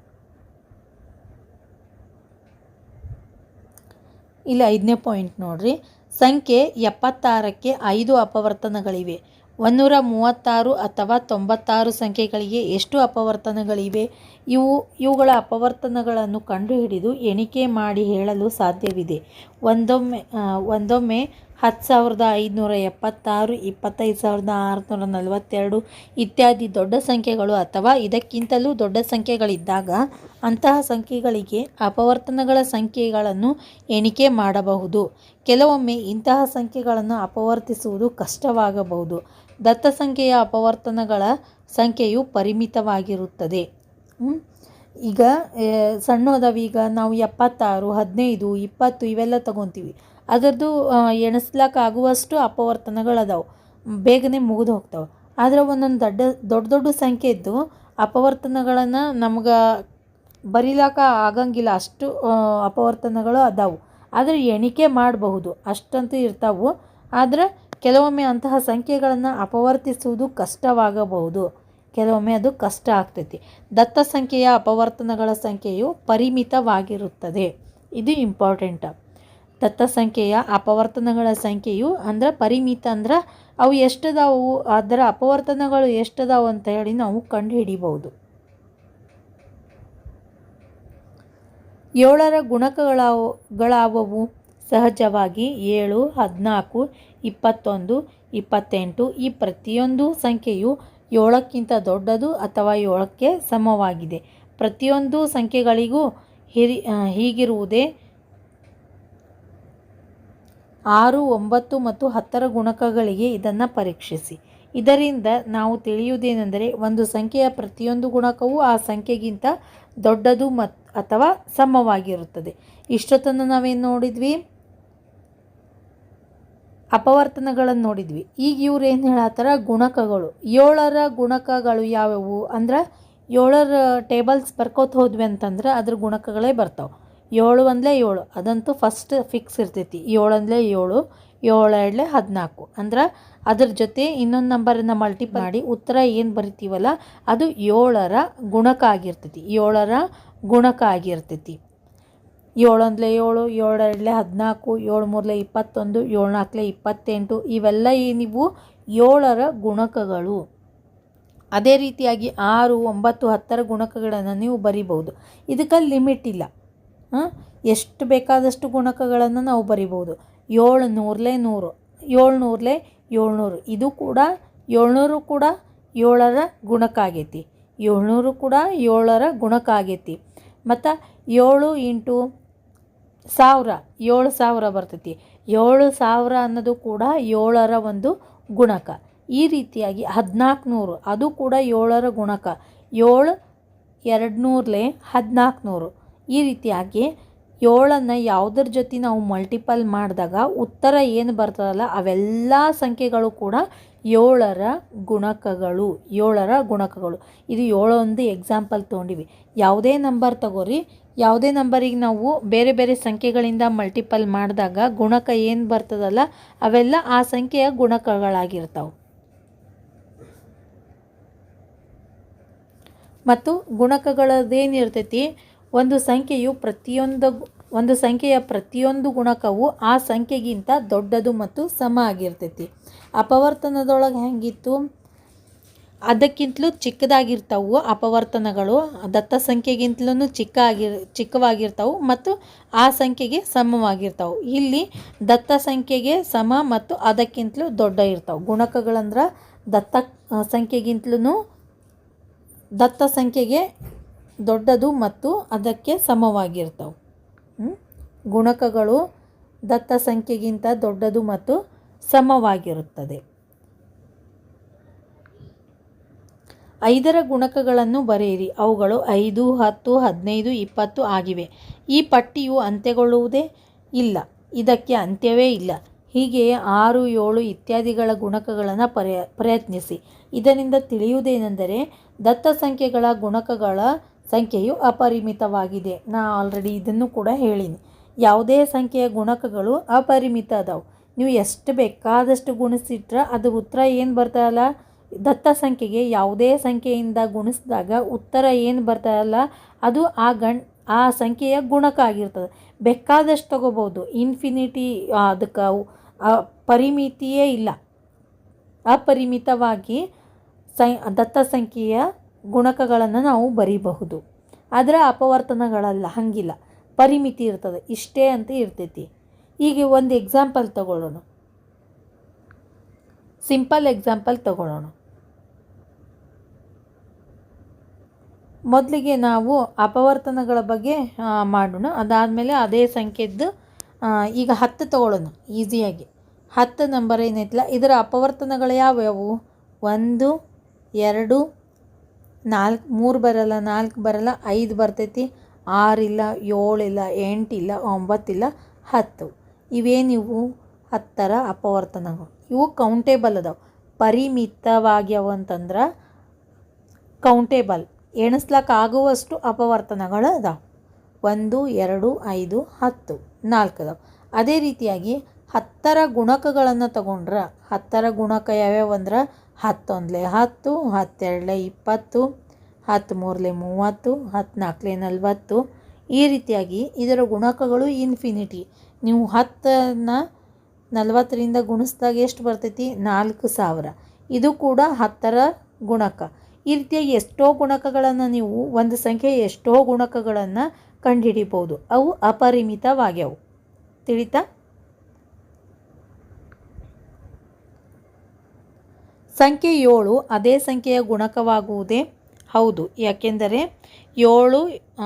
Speaker 1: ಇಲ್ಲಿ 5ನೇ ಪಾಯಿಂಟ್ ನೋಡ್ರಿ. ಸಂಖ್ಯೆ 76ಕ್ಕೆ 5 ಅಪವರ್ತನಗಳಿವೆ. 136 ಅಥವಾ 96 ಸಂಖ್ಯೆಗಳಿಗೆ ಎಷ್ಟು ಅಪವರ್ತನಗಳಿವೆ? ಇವುಗಳ ಅಪವರ್ತನಗಳನ್ನು ಕಂಡುಹಿಡಿದು ಎಣಿಕೆ ಮಾಡಿ ಹೇಳಲು ಸಾಧ್ಯವಿದೆ. ಒಂದೊಮ್ಮೆ 10,576, 25,642 ಇತ್ಯಾದಿ ದೊಡ್ಡ ಸಂಖ್ಯೆಗಳು ಅಥವಾ ಇದಕ್ಕಿಂತಲೂ ದೊಡ್ಡ ಸಂಖ್ಯೆಗಳಿದ್ದಾಗ ಅಂತಹ ಸಂಖ್ಯೆಗಳಿಗೆ ಅಪವರ್ತನಗಳ ಸಂಖ್ಯೆಗಳನ್ನು ಎಣಿಕೆ ಮಾಡಬಹುದು. ಕೆಲವೊಮ್ಮೆ ಇಂತಹ ಸಂಖ್ಯೆಗಳನ್ನು ಅಪವರ್ತಿಸುವುದು ಕಷ್ಟವಾಗಬಹುದು. ದತ್ತ ಸಂಖ್ಯೆಯ ಅಪವರ್ತನಗಳ ಸಂಖ್ಯೆಯು ಪರಿಮಿತವಾಗಿರುತ್ತದೆ. ಈಗ ಸಣ್ಣದವೀಗ ನಾವು 76, 15, 20 ಇವೆಲ್ಲ ತಗೊತೀವಿ. ಅದರದ್ದು ಎಣಿಸ್ಲಿಕ್ಕಾಗುವಷ್ಟು ಅಪವರ್ತನಗಳದಾವೆ, ಬೇಗನೆ ಮುಗಿದು ಹೋಗ್ತಾವೆ. ಆದರೆ ಒಂದೊಂದು ದೊಡ್ಡ ಸಂಖ್ಯೆದ್ದು ಅಪವರ್ತನಗಳನ್ನು ನಮ್ಗೆ ಬರೀಲಾಕ ಆಗಂಗಿಲ್ಲ, ಅಷ್ಟು ಅಪವರ್ತನಗಳು ಅದಾವೆ. ಆದರೆ ಎಣಿಕೆ ಮಾಡಬಹುದು, ಅಷ್ಟಂತೂ ಇರ್ತಾವೆ. ಆದರೆ ಕೆಲವೊಮ್ಮೆ ಅಂತಹ ಸಂಖ್ಯೆಗಳನ್ನು ಅಪವರ್ತಿಸುವುದು ಕಷ್ಟವಾಗಬಹುದು, ಕೆಲವೊಮ್ಮೆ ಅದು ಕಷ್ಟ ಆಗ್ತೈತಿ. ದತ್ತ ಸಂಖ್ಯೆಯ ಅಪವರ್ತನಗಳ ಸಂಖ್ಯೆಯು ಪರಿಮಿತವಾಗಿರುತ್ತದೆ. ಇದು ಇಂಪಾರ್ಟೆಂಟ್. ದತ್ತ ಸಂಖ್ಯೆಯ ಅಪವರ್ತನಗಳ ಸಂಖ್ಯೆಯು ಅಂದ್ರೆ ಪರಿಮಿತ, ಅಂದ್ರೆ ಅವು ಎಷ್ಟದಾವು, ಅದರ ಅಪವರ್ತನಗಳು ಎಷ್ಟದಾವು ಅಂತ ಹೇಳಿ ನಾವು ಕಂಡು ಹಿಡಿಬಹುದು. 7ರ ಗುಣಕಗಳಾವವು? ಸಹಜವಾಗಿ 7, 14, 21, 28 ಈ ಪ್ರತಿಯೊಂದು ಸಂಖ್ಯೆಯು 7ಕ್ಕಿಂತ ದೊಡ್ಡದು ಅಥವಾ 7ಕ್ಕೆ ಸಮವಾಗಿದೆ. ಪ್ರತಿಯೊಂದು ಸಂಖ್ಯೆಗಳಿಗೂ ಹೀಗಿರುವುದೇ? 6, 9 ಮತ್ತು 10ರ ಗುಣಕಗಳಿಗೆ ಇದನ್ನು ಪರೀಕ್ಷಿಸಿ. ಇದರಿಂದ ನಾವು ತಿಳಿಯುವುದೇನೆಂದರೆ ಒಂದು ಸಂಖ್ಯೆಯ ಪ್ರತಿಯೊಂದು ಗುಣಕವು ಆ ಸಂಖ್ಯೆಗಿಂತ ದೊಡ್ಡದು ಅಥವಾ ಸಮವಾಗಿರುತ್ತದೆ. ಇಷ್ಟೊತ್ತನ್ನು ನಾವೇನು ನೋಡಿದ್ವಿ? ಅಪವರ್ತನಗಳನ್ನು ನೋಡಿದ್ವಿ. ಈಗ ಇವ್ರು ಏನು ಹೇಳತ್ತಾರ? ಗುಣಕಗಳು. 7ರ ಗುಣಕಗಳು ಯಾವುವು ಅಂದ್ರೆ 7ರ ಟೇಬಲ್ಸ್ ಬರ್ಕೋತ ಹೋದ್ವಿ ಅಂತಂದ್ರೆ ಅದ್ರ ಗುಣಕಗಳೇ ಬರ್ತಾವೆ. 7 1 7 ಅದಂತೂ ಫಸ್ಟ್ ಫಿಕ್ಸ್ ಇರ್ತೈತಿ. 7 1 7, 7 2 14 ಅಂದ್ರೆ ಅದ್ರ ಜೊತೆ ಇನ್ನೊಂದು ನಂಬರನ್ನು ಮಲ್ಟಿಪ್ಲೈ ಮಾಡಿ ಉತ್ತರ ಏನು ಬರಿತೀವಲ್ಲ ಅದು 7ರ ಗುಣಕ ಆಗಿರ್ತೈತಿ. 7ರ ಗುಣಕ ಆಗಿರ್ತೈತಿ. 7 1 7, 7 2 14, 7 3 21, 7 4 28 ಇವೆಲ್ಲ ಏನಿವು 7ರ ಗುಣಕಗಳು. ಅದೇ ರೀತಿಯಾಗಿ 6, 9, 10ರ ಗುಣಕಗಳನ್ನು ನೀವು ಬರಿಬಹುದು. ಇದಕ್ಕೆ ಲಿಮಿಟ್ ಇಲ್ಲ, ಎಷ್ಟು ಬೇಕಾದಷ್ಟು ಗುಣಕಗಳನ್ನು ನಾವು ಬರಿಬಹುದು. 7 100 100, 7 100 700 ಇದು ಕೂಡ 700 ಕೂಡ 7ರ ಗುಣಕ ಆಗೈತಿ. 700 ಕೂಡ 7ರ ಗುಣಕ ಆಗೈತಿ. ಮತ್ತು 7 × 1000 7000 ಬರ್ತೈತಿ. 7000 ಅನ್ನೋದು ಕೂಡ 7ರ ಒಂದು ಗುಣಕ. ಈ ರೀತಿಯಾಗಿ 1400 ಅದು ಕೂಡ 7ರ ಗುಣಕ. 7 200 1400 ಈ ರೀತಿಯಾಗಿ 7ಅನ್ನು ಯಾವುದ್ರ ಜೊತೆ ನಾವು ಮಲ್ಟಿಪಲ್ ಮಾಡಿದಾಗ ಉತ್ತರ ಏನು ಬರ್ತದಲ್ಲ ಅವೆಲ್ಲ ಸಂಖ್ಯೆಗಳು ಕೂಡ 7ರ ಗುಣಕಗಳು. 7ರ ಗುಣಕಗಳು. ಇದು 7 ಒಂದು ಎಕ್ಸಾಂಪಲ್ ತೊಗೊಂಡಿವಿ. ಯಾವುದೇ ನಂಬರ್ ತಗೋರಿ, ಯಾವುದೇ ನಂಬರಿಗೆ ನಾವು ಬೇರೆ ಬೇರೆ ಸಂಖ್ಯೆಗಳಿಂದ ಮಲ್ಟಿಪಲ್ ಮಾಡಿದಾಗ ಗುಣಕ ಏನು ಬರ್ತದಲ್ಲ ಅವೆಲ್ಲ ಆ ಸಂಖ್ಯೆಯ ಗುಣಕಗಳಾಗಿರ್ತಾವೆ. ಮತ್ತು ಗುಣಕಗಳದ್ದೇನಿರ್ತೈತಿ? ಒಂದು ಸಂಖ್ಯೆಯ ಪ್ರತಿಯೊಂದು ಗುಣಕವು ಆ ಸಂಖ್ಯೆಗಿಂತ ದೊಡ್ಡದು ಮತ್ತು ಸಮ ಆಗಿರ್ತೈತಿ. ಅಪವರ್ತನದೊಳಗೆ ಹೆಂಗಿತ್ತು? ಅದಕ್ಕಿಂತಲೂ ಚಿಕ್ಕದಾಗಿರ್ತಾವು ಅಪವರ್ತನಗಳು, ದತ್ತ ಸಂಖ್ಯೆಗಿಂತಲೂ ಚಿಕ್ಕವಾಗಿರ್ತಾವೆ ಮತ್ತು ಆ ಸಂಖ್ಯೆಗೆ ಸಮವಾಗಿರ್ತಾವೆ. ಇಲ್ಲಿ ದತ್ತ ಸಂಖ್ಯೆಗೆ ಸಮ ಮತ್ತು ಅದಕ್ಕಿಂತಲೂ ದೊಡ್ಡ ಇರ್ತಾವೆ. ಗುಣಕಗಳಂದ್ರೆ ದತ್ತ ಸಂಖ್ಯೆಗೆ ದೊಡ್ಡದು ಮತ್ತು ಅದಕ್ಕೆ ಸಮವಾಗಿರ್ತಾವೆ. ಗುಣಕಗಳು ದತ್ತ ಸಂಖ್ಯೆಗಿಂತ ದೊಡ್ಡದು ಮತ್ತು ಸಮವಾಗಿರುತ್ತದೆ. 5ರ ಗುಣಕಗಳನ್ನು ಬರೆಯಿರಿ. ಅವುಗಳು 5, 10, 15, 20 ಆಗಿವೆ. ಈ ಪಟ್ಟಿಯು ಅಂತ್ಯಗೊಳ್ಳುವುದೇ ಇಲ್ಲ. ಇದಕ್ಕೆ ಅಂತ್ಯವೇ ಇಲ್ಲ. ಹೀಗೆಯೇ 6, 7 ಇತ್ಯಾದಿಗಳ ಗುಣಕಗಳನ್ನು ಪ್ರಯತ್ನಿಸಿ. ಇದರಿಂದ ತಿಳಿಯುವುದೇನೆಂದರೆ ದತ್ತ ಸಂಖ್ಯೆಗಳ ಗುಣಕಗಳ ಸಂಖ್ಯೆಯು ಅಪರಿಮಿತವಾಗಿದೆ. ನಾ ಆಲ್ರೆಡಿ ಇದನ್ನು ಕೂಡ ಹೇಳೀನಿ. ಯಾವುದೇ ಸಂಖ್ಯೆಯ ಗುಣಕಗಳು ಅಪರಿಮಿತ ಅದಾವೆ. ನೀವು ಎಷ್ಟು ಬೇಕಾದಷ್ಟು ಗುಣಿಸಿಟ್ರೆ ಅದು ಉತ್ತರ ಏನು ಬರ್ತದಲ್ಲ, ದತ್ತ ಸಂಖ್ಯೆಗೆ ಯಾವುದೇ ಸಂಖ್ಯೆಯಿಂದ ಗುಣಿಸಿದಾಗ ಉತ್ತರ ಏನು ಬರ್ತದಲ್ಲ ಅದು ಆ ಸಂಖ್ಯೆಯ ಗುಣಕ ಆಗಿರ್ತದೆ. ಬೇಕಾದಷ್ಟು ತಗೋಬೋದು. ಇನ್ಫಿನಿಟಿ ಅದಕ್ಕೆ ಪರಿಮಿತಿಯೇ ಇಲ್ಲ. ಅಪರಿಮಿತವಾಗಿ ದತ್ತ ಸಂಖ್ಯೆಯ ಗುಣಕಗಳನ್ನು ನಾವು ಬರೀಬಹುದು. ಆದರೆ ಅಪವರ್ತನಗಳಲ್ಲ, ಹಂಗಿಲ್ಲ, ಪರಿಮಿತಿ ಇರ್ತದೆ, ಇಷ್ಟೇ ಅಂತ ಇರ್ತೈತಿ. ಈಗ ಒಂದು ಎಕ್ಸಾಂಪಲ್ ತಗೊಳ್ಳೋಣ, ಸಿಂಪಲ್ ಎಕ್ಸಾಂಪಲ್ ತಗೊಳ್ಳೋಣ. ಮೊದಲಿಗೆ ನಾವು ಅಪವರ್ತನಗಳ ಬಗ್ಗೆ ಮಾಡೋಣ. ಅದಾದಮೇಲೆ ಅದೇ ಸಂಖ್ಯೆದ್ದು ಈಗ 10 ತಗೊಳ್ಳೋಣ ಈಸಿಯಾಗಿ. 10 ನಂಬರ್ ಏನೈತಿಲ್ಲ, ಇದರ ಅಪವರ್ತನಗಳು ಯಾವ್ಯಾವು? 1, 2, 4, 3 ಬರಲ್ಲ, 4 ಬರಲ್ಲ, 5 ಬರ್ತೈತಿ, 6 ಇಲ್ಲ, 7 ಇಲ್ಲ, 8 ಇಲ್ಲ, 9 ಇಲ್ಲ, 10. ಇವೇನಿವು 10ರ ಅಪವರ್ತನಗಳು. ಇವು ಕೌಂಟೇಬಲ್ ಅದಾವೆ. ಪರಿಮಿತವಾಗ್ಯಾವ ಅಂತಂದ್ರೆ ಕೌಂಟೇಬಲ್, ಎಣಿಸ್ಲಿಕ್ಕಾಗುವಷ್ಟು ಅಪವರ್ತನಗಳು ಅದಾವೆ. 1, 2, 5, 10, 4 ಅದಾವೆ. ಅದೇ ರೀತಿಯಾಗಿ 10ರ ಗುಣಕಗಳನ್ನು ತಗೊಂಡ್ರೆ 10ರ ಗುಣಕ ಯಾವ್ಯಾವ ಅಂದ್ರೆ 10 1 10, 10 2 20, 10 3 30, 10 4 40. ಈ ರೀತಿಯಾಗಿ ಇದರ ಗುಣಕಗಳು ಇನ್ಫಿನಿಟಿ. ನೀವು 10ನ್ನ 40ರಿಂದ ಗುಣಿಸಿದಾಗ ಎಷ್ಟು ಬರ್ತೈತಿ? 4000. ಇದು ಕೂಡ 10ರ ಗುಣಕ. ಈ ರೀತಿಯಾಗಿ ಎಷ್ಟೋ ಗುಣಕಗಳನ್ನು ನೀವು ಒಂದು ಸಂಖ್ಯೆ ಎಷ್ಟೋ ಗುಣಕಗಳನ್ನು ಕಂಡುಹಿಡಿಬೋದು. ಅವು ಅಪರಿಮಿತವಾಗ್ಯವು. ತಿಳಿತಾ? ಸಂಖ್ಯೆ 7 ಅದೇ ಸಂಖ್ಯೆಯ ಗುಣಕವಾಗುವುದೇ? ಹೌದು. ಯಾಕೆಂದರೆ 7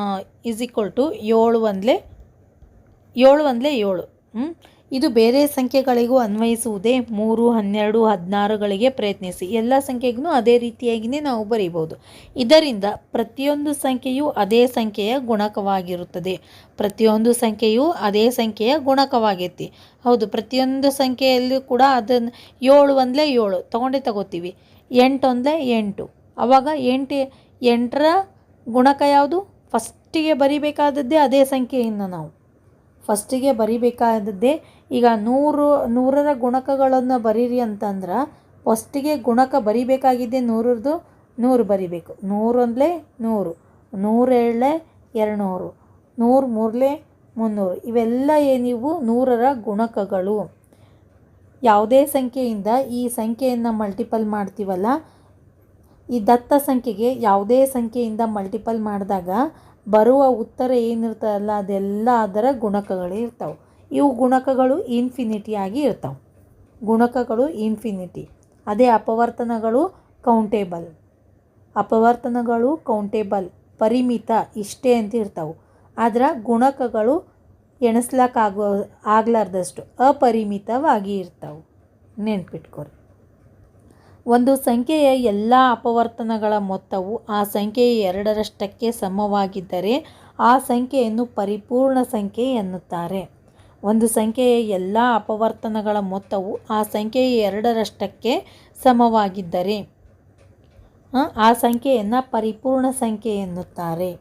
Speaker 1: 7 1 7. ಇದು ಬೇರೆ ಸಂಖ್ಯೆಗಳಿಗೂ ಅನ್ವಯಿಸುವುದೇ? 3, 12, 16ಗಳಿಗೆ ಪ್ರಯತ್ನಿಸಿ. ಎಲ್ಲ ಸಂಖ್ಯೆಗೂ ಅದೇ ರೀತಿಯಾಗಿಯೇ ನಾವು ಬರೀಬೋದು. ಇದರಿಂದ ಪ್ರತಿಯೊಂದು ಸಂಖ್ಯೆಯು ಅದೇ ಸಂಖ್ಯೆಯ ಗುಣಕವಾಗಿರುತ್ತದೆ. ಪ್ರತಿಯೊಂದು ಸಂಖ್ಯೆಯು ಅದೇ ಸಂಖ್ಯೆಯ ಗುಣಕವಾಗೈತಿ. ಹೌದು, ಪ್ರತಿಯೊಂದು ಸಂಖ್ಯೆಯಲ್ಲೂ ಕೂಡ ಅದನ್ನು 7 1 7 ತಗೋತೀವಿ. 8 1 8. ಆವಾಗ 8ರ ಗುಣಕ ಯಾವುದು? ಫಸ್ಟಿಗೆ ಬರಿಬೇಕಾದದ್ದೇ ಅದೇ ಸಂಖ್ಯೆಯನ್ನು ನಾವು ಫಸ್ಟಿಗೆ ಬರಿಬೇಕಾದದ್ದೇ. ಈಗ 100ರ ಗುಣಕಗಳನ್ನು ಬರೀರಿ ಅಂತಂದ್ರೆ ಫಸ್ಟಿಗೆ ಗುಣಕ ಬರಿಬೇಕಾಗಿದ್ದೆ 100ರದ್ದು 100 ಬರಿಬೇಕು. 100 1 100, 100 200, 100 3 300. ಇವೆಲ್ಲ ಏನಿವು 100ರ ಗುಣಕಗಳು. ಯಾವುದೇ ಸಂಖ್ಯೆಯಿಂದ ಈ ಸಂಖ್ಯೆಯನ್ನು ಮಲ್ಟಿಪಲ್ ಮಾಡ್ತೀವಲ್ಲ, ಈ ದತ್ತ ಸಂಖ್ಯೆಗೆ ಯಾವುದೇ ಸಂಖ್ಯೆಯಿಂದ ಮಲ್ಟಿಪಲ್ ಮಾಡಿದಾಗ ಬರುವ ಉತ್ತರ ಏನಿರ್ತದಲ್ಲ ಅದೆಲ್ಲ ಅದರ ಗುಣಕಗಳೇ ಇರ್ತಾವೆ. ಇವು ಗುಣಕಗಳು ಇನ್ಫಿನಿಟಿ ಆಗಿ ಇರ್ತಾವೆ. ಗುಣಕಗಳು ಇನ್ಫಿನಿಟಿ. ಅದೇ ಅಪವರ್ತನಗಳು ಕೌಂಟೇಬಲ್. ಅಪವರ್ತನಗಳು ಕೌಂಟೇಬಲ್, ಪರಿಮಿತ, ಇಷ್ಟೇ ಅಂತ ಇರ್ತಾವೆ. ಆದ್ರೆ ಗುಣಕಗಳು ಆಗ್ಲಾರ್ದಷ್ಟು ಅಪರಿಮಿತವಾಗಿ ಇರ್ತಾವೆ. ನೆನ್ಪಿಟ್ಕೊರಿ. ಒಂದು ಸಂಖ್ಯೆಯ ಎಲ್ಲ ಅಪವರ್ತನಗಳ ಮೊತ್ತವು ಆ ಸಂಖ್ಯೆಯ 2ರಷ್ಟಕ್ಕೆ ಸಮವಾಗಿದ್ದರೆ ಆ ಸಂಖ್ಯೆಯನ್ನು ಪರಿಪೂರ್ಣ ಸಂಖ್ಯೆ ಎನ್ನುತ್ತಾರೆ. ಒಂದು ಸಂಖ್ಯೆಯ ಎಲ್ಲ ಅಪವರ್ತನಗಳ ಮೊತ್ತವು ಆ ಸಂಖ್ಯೆಯ 2ರಷ್ಟಕ್ಕೆ ಸಮವಾಗಿದ್ದರೆ ಆ ಸಂಖ್ಯೆಯನ್ನು ಪರಿಪೂರ್ಣ ಸಂಖ್ಯೆ ಎನ್ನುತ್ತಾರೆ.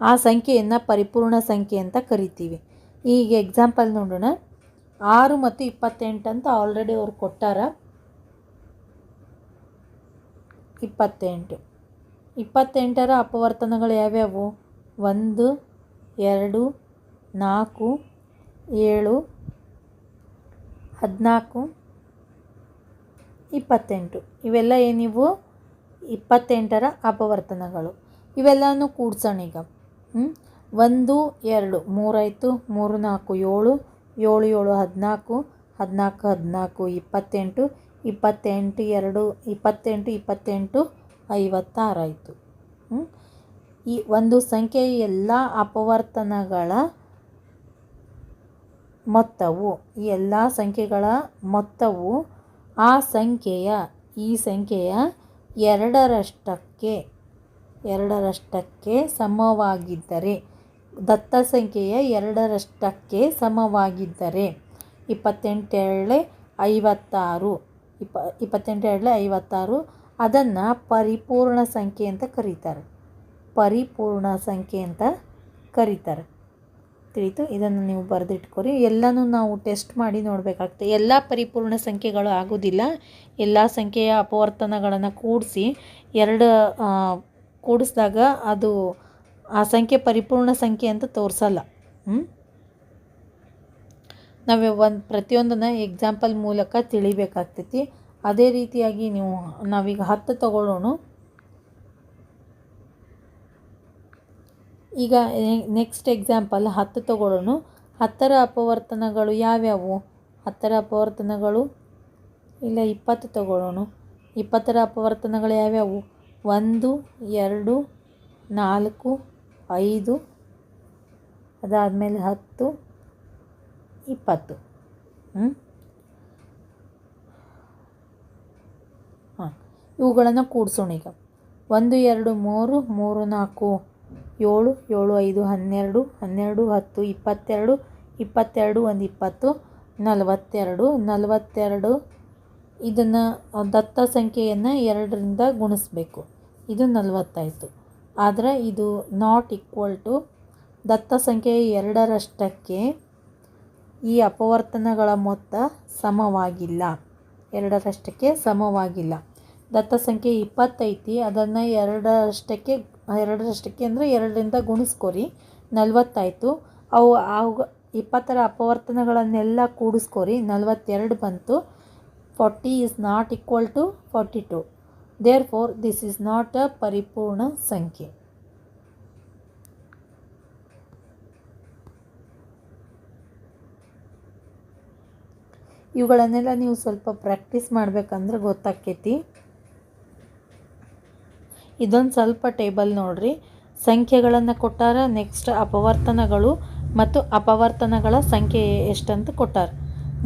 Speaker 1: ಆ ಸಂಖ್ಯೆಯನ್ನು ಪರಿಪೂರ್ಣ ಸಂಖ್ಯೆ ಅಂತ ಕರಿತೀವಿ. ಈಗ ಎಕ್ಸಾಂಪಲ್ ನೋಡೋಣ. 6 ಮತ್ತು 28 ಅಂತ ಆಲ್ರೆಡಿ ಅವ್ರು ಕೊಟ್ಟಾರ. 28ರ ಅಪವರ್ತನಗಳು ಯಾವ್ಯಾವು? 1 2 4 7 14 28. ಇವೆಲ್ಲ ಏನಿವು 28ರ ಅಪವರ್ತನಗಳು. ಇವೆಲ್ಲನೂ ಕೂಡ್ಸೋಣ ಈಗ. 1 2 3 ಆಯಿತು, 3 4 7, 7 7 14, 14 14 28, 28 2 28, 28 56 ಆಯಿತು. ಈ ಒಂದು ಸಂಖ್ಯೆಯ ಎಲ್ಲ ಅಪವರ್ತನಗಳ ಮೊತ್ತವು, ಈ ಎಲ್ಲ ಸಂಖ್ಯೆಗಳ ಮೊತ್ತವು ಈ ಸಂಖ್ಯೆಯ ಎರಡರಷ್ಟಕ್ಕೆ ಸಮವಾಗಿದ್ದರೆ, ದತ್ತ ಸಂಖ್ಯೆಯ ಎರಡರಷ್ಟಕ್ಕೆ ಸಮವಾಗಿದ್ದರೆ 28 56 56 ಅದನ್ನು ಪರಿಪೂರ್ಣ ಸಂಖ್ಯೆ ಅಂತ ಕರೀತಾರೆ. ತಿಳಿತು? ಇದನ್ನು ನೀವು ಬರೆದಿಟ್ಕೊರಿ. ಎಲ್ಲನೂ ನಾವು ಟೆಸ್ಟ್ ಮಾಡಿ ನೋಡಬೇಕಾಗ್ತದೆ. ಎಲ್ಲ ಪರಿಪೂರ್ಣ ಸಂಖ್ಯೆಗಳು ಆಗೋದಿಲ್ಲ. ಎಲ್ಲ ಸಂಖ್ಯೆಯ ಅಪವರ್ತನಗಳನ್ನು ಕೂಡಿಸಿದಾಗ ಅದು ಆ ಸಂಖ್ಯೆ ಪರಿಪೂರ್ಣ ಸಂಖ್ಯೆ ಅಂತ ತೋರಿಸಲ್ಲ. ನಾವು ಪ್ರತಿಯೊಂದನ್ನು ಎಕ್ಸಾಂಪಲ್ ಮೂಲಕ ತಿಳಿಬೇಕಾಗ್ತೈತಿ. ಅದೇ ರೀತಿಯಾಗಿ ನಾವೀಗ 10 ತಗೊಳ್ಳೋಣ. ಈಗ ನೆಕ್ಸ್ಟ್ ಎಕ್ಸಾಂಪಲ್ 10 ತಗೊಳ್ಳೋಣ. 10ರ ಅಪವರ್ತನಗಳು ಯಾವ್ಯಾವು? 10ರ ಅಪವರ್ತನಗಳು ಇಲ್ಲ 20 ತಗೊಳ್ಳೋಣ. 20ರ ಅಪವರ್ತನಗಳು ಯಾವ್ಯಾವು? 1 2 4 5 ಅದಾದಮೇಲೆ 10 20. ಇವುಗಳನ್ನು ಕೂಡಿಸೋಣ. ಈಗ 1 2 3 3 4 7 7 5 12 12 10 22 22 1 20 42 42. ಇದನ್ನು ದತ್ತ ಸಂಖ್ಯೆಯನ್ನು 2ರಿಂದ ಗುಣಿಸ್ಬೇಕು. ಇದು 40 ಆಯಿತು. ಆದರೆ ಇದು ನಾಟ್ ಈಕ್ವಲ್ ಟು ದತ್ತ ಸಂಖ್ಯೆಯ 2ರಷ್ಟಕ್ಕೆ ಈ ಅಪವರ್ತನಗಳ ಮೊತ್ತ ಸಮವಾಗಿಲ್ಲ. 2ರಷ್ಟಕ್ಕೆ ಸಮವಾಗಿಲ್ಲ. ದತ್ತ ಸಂಖ್ಯೆ 20 ಐತಿ. ಅದನ್ನು 2ರಷ್ಟಕ್ಕೆ ಅಂದರೆ 2ರಿಂದ ಗುಣಿಸ್ಕೊರಿ. 40 ಆಯಿತು. ಅವು 20ರ ಅಪವರ್ತನಗಳನ್ನೆಲ್ಲ ಕೂಡಿಸ್ಕೊರಿ. 42 ಬಂತು. 40 is not equal to 42. Therefore this is not a ಪರಿಪೂರ್ಣ ಸಂಖ್ಯೆ. ಇವುಗಳನ್ನೆಲ್ಲ ನೀವು ಸ್ವಲ್ಪ ಪ್ರಾಕ್ಟೀಸ್ ಮಾಡಬೇಕಂದ್ರೆ ಗೊತ್ತಾಕ್ಕೈತಿ. ಇದೊಂದು ಸ್ವಲ್ಪ ಟೇಬಲ್ ನೋಡ್ರಿ. ಸಂಖ್ಯೆಗಳನ್ನು ಕೊಟ್ಟಾರ. ನೆಕ್ಸ್ಟ್ ಅಪವರ್ತನಗಳು ಮತ್ತು ಅಪವರ್ತನಗಳ ಸಂಖ್ಯೆ ಎಷ್ಟಂತ ಕೊಟ್ಟಾರ.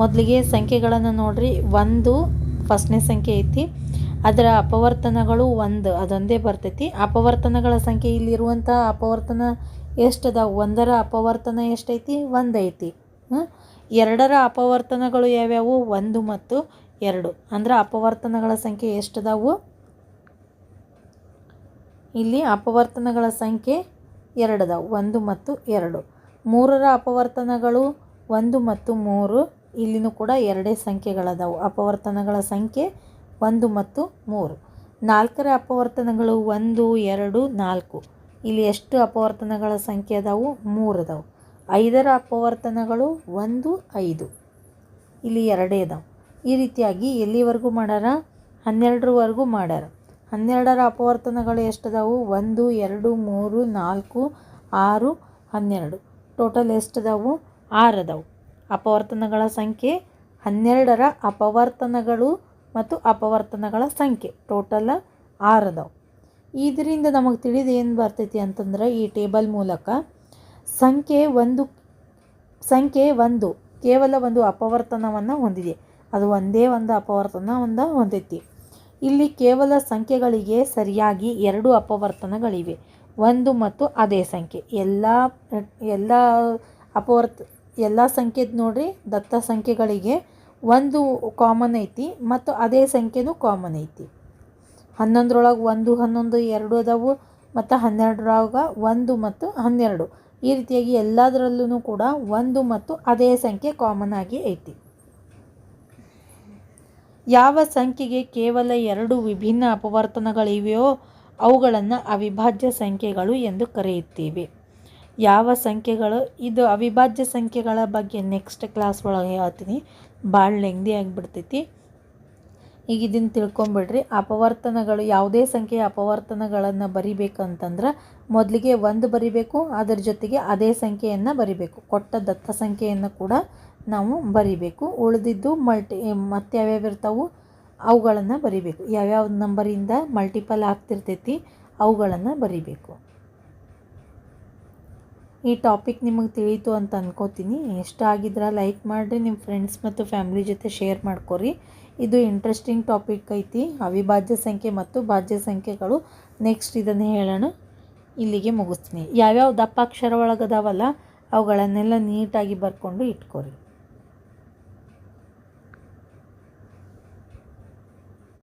Speaker 1: ಮೊದಲಿಗೆ ಸಂಖ್ಯೆಗಳನ್ನು ನೋಡ್ರಿ. 1 ಫಸ್ಟ್ನೇ ಸಂಖ್ಯೆ ಐತಿ. ಅದರ ಅಪವರ್ತನಗಳು 1 ಅದೊಂದೇ ಬರ್ತೈತಿ. ಅಪವರ್ತನಗಳ ಸಂಖ್ಯೆ ಇಲ್ಲಿರುವಂಥ ಅಪವರ್ತನ ಎಷ್ಟದಾವು? 1ರ ಅಪವರ್ತನ ಎಷ್ಟೈತಿ? 1 ಐತಿ. 2ರ ಅಪವರ್ತನಗಳು ಯಾವ್ಯಾವು? 1 ಮತ್ತು 2. ಅಂದ್ರೆ ಅಪವರ್ತನಗಳ ಸಂಖ್ಯೆ ಎಷ್ಟದಾವು? ಇಲ್ಲಿ ಅಪವರ್ತನಗಳ ಸಂಖ್ಯೆ 2 ಅದಾವು. 1 ಮತ್ತು 2. 3ರ ಅಪವರ್ತನಗಳು 1 ಮತ್ತು 3. ಇಲ್ಲಿನೂ ಕೂಡ 2 ಸಂಖ್ಯೆಗಳದಾವು. ಅಪವರ್ತನಗಳ ಸಂಖ್ಯೆ 1 ಮತ್ತು 3. 4ರ ಅಪವರ್ತನಗಳು 1 2 4. ಇಲ್ಲಿ ಎಷ್ಟು ಅಪವರ್ತನಗಳ ಸಂಖ್ಯೆ ಅದಾವು? 3 ಅದಾವು. 5ರ ಅಪವರ್ತನಗಳು 1 5. ಇಲ್ಲಿ 2 ಅದಾವು. ಈ ರೀತಿಯಾಗಿ ಎಲ್ಲಿವರೆಗೂ ಮಾಡ್ಯಾರ? 12ರವರೆಗೂ ಮಾಡ್ಯಾರ. 12ರ ಅಪವರ್ತನಗಳು ಎಷ್ಟದಾವು? 1 2 3 4 6 12. ಟೋಟಲ್ ಎಷ್ಟದಾವು? 6 ಅದಾವು. ಅಪವರ್ತನಗಳ ಸಂಖ್ಯೆ 12ರ ಅಪವರ್ತನಗಳು ಮತ್ತು ಅಪವರ್ತನಗಳ ಸಂಖ್ಯೆ ಟೋಟಲ್ 6 ಅದಾವು. ಇದರಿಂದ ನಮಗೆ ತಿಳಿದು ಏನು ಬರ್ತೈತಿ ಅಂತಂದ್ರೆ, ಈ ಟೇಬಲ್ ಮೂಲಕ ಸಂಖ್ಯೆ 1 ಕೇವಲ ಒಂದು ಅಪವರ್ತನವನ್ನು ಹೊಂದಿದೆ. ಅದು ಒಂದೇ ಒಂದು ಅಪವರ್ತನವನ್ನು ಹೊಂದೈತಿ. ಇಲ್ಲಿ ಕೇವಲ ಸಂಖ್ಯೆಗಳಿಗೆ ಸರಿಯಾಗಿ 2 ಅಪವರ್ತನಗಳಿವೆ. 1 ಮತ್ತು ಅದೇ ಸಂಖ್ಯೆ. ಎಲ್ಲ ಸಂಖ್ಯೆದು ನೋಡ್ರಿ. ದತ್ತ ಸಂಖ್ಯೆಗಳಿಗೆ 1 ಕಾಮನ್ ಐತಿ ಮತ್ತು ಅದೇ ಸಂಖ್ಯೆನೂ ಕಾಮನ್ ಐತಿ. 11ರೊಳಗೆ 1 11 2 ಅದಾವು ಮತ್ತು 12ರೊಳಗೆ 1 ಮತ್ತು 12. ಈ ರೀತಿಯಾಗಿ ಎಲ್ಲದರಲ್ಲೂ ಕೂಡ 1 ಮತ್ತು ಅದೇ ಸಂಖ್ಯೆ ಕಾಮನ್ ಆಗಿ ಐತಿ. ಯಾವ ಸಂಖ್ಯೆಗೆ ಕೇವಲ 2 ವಿಭಿನ್ನ ಅಪವರ್ತನಗಳಿವೆಯೋ ಅವುಗಳನ್ನು ಅವಿಭಾಜ್ಯ ಸಂಖ್ಯೆಗಳು ಎಂದು ಕರೆಯುತ್ತೇವೆ. ಯಾವ ಸಂಖ್ಯೆಗಳು? ಇದು ಅವಿಭಾಜ್ಯ ಸಂಖ್ಯೆಗಳ ಬಗ್ಗೆ ನೆಕ್ಸ್ಟ್ ಕ್ಲಾಸ್ ಒಳಗೆ ಹೇಳ್ತೀನಿ. ಭಾಳ ಲೆಂಗ್ದಿ ಆಗಿಬಿಡ್ತೈತಿ. ಈಗ ಇದನ್ನು ತಿಳ್ಕೊಂಬಿಡ್ರಿ. ಅಪವರ್ತನಗಳು, ಯಾವುದೇ ಸಂಖ್ಯೆಯ ಅಪವರ್ತನಗಳನ್ನು ಬರಿಬೇಕಂತಂದ್ರೆ ಮೊದಲಿಗೆ 1 ಬರಿಬೇಕು. ಅದರ ಜೊತೆಗೆ ಅದೇ ಸಂಖ್ಯೆಯನ್ನು ಬರಿಬೇಕು. ಕೊಟ್ಟ ದತ್ತ ಸಂಖ್ಯೆಯನ್ನು ಕೂಡ ನಾವು ಬರಿಬೇಕು. ಉಳಿದಿದ್ದು ಮತ್ತೆ ಯಾವ್ಯಾವ ಇರ್ತಾವು ಅವುಗಳನ್ನು ಬರಿಬೇಕು. ಯಾವ್ಯಾವ ನಂಬರಿಂದ ಮಲ್ಟಿಪಲ್ ಆಗ್ತಿರ್ತೈತಿ ಅವುಗಳನ್ನು ಬರಿಬೇಕು. ಈ ಟಾಪಿಕ್ ನಿಮಗೆ ತಿಳಿಯಿತು ಅಂತ ಅನ್ಕೋತೀನಿ. ಇಷ್ಟ ಆಗಿದ್ರೆ ಲೈಕ್ ಮಾಡಿರಿ, ನಿಮ್ಮ ಫ್ರೆಂಡ್ಸ್ ಮತ್ತು ಫ್ಯಾಮಿಲಿ ಜೊತೆ ಶೇರ್ ಮಾಡ್ಕೊರಿ. ಇದು ಇಂಟ್ರೆಸ್ಟಿಂಗ್ ಟಾಪಿಕ್ ಐತಿ, ಅವಿಭಾಜ್ಯ ಸಂಖ್ಯೆ ಮತ್ತು ಭಾಜ್ಯ ಸಂಖ್ಯೆಗಳು. ನೆಕ್ಸ್ಟ್ ಇದನ್ನು ಹೇಳೋಣ. ಇಲ್ಲಿಗೆ ಮುಗಿಸ್ತೀನಿ. ಯಾವ್ಯಾವ ದಪ್ಪ ಅಕ್ಷರ ಒಳಗದಾವಲ್ಲ ಅವುಗಳನ್ನೆಲ್ಲ ನೀಟಾಗಿ ಬರ್ಕೊಂಡು ಇಟ್ಕೊರಿ.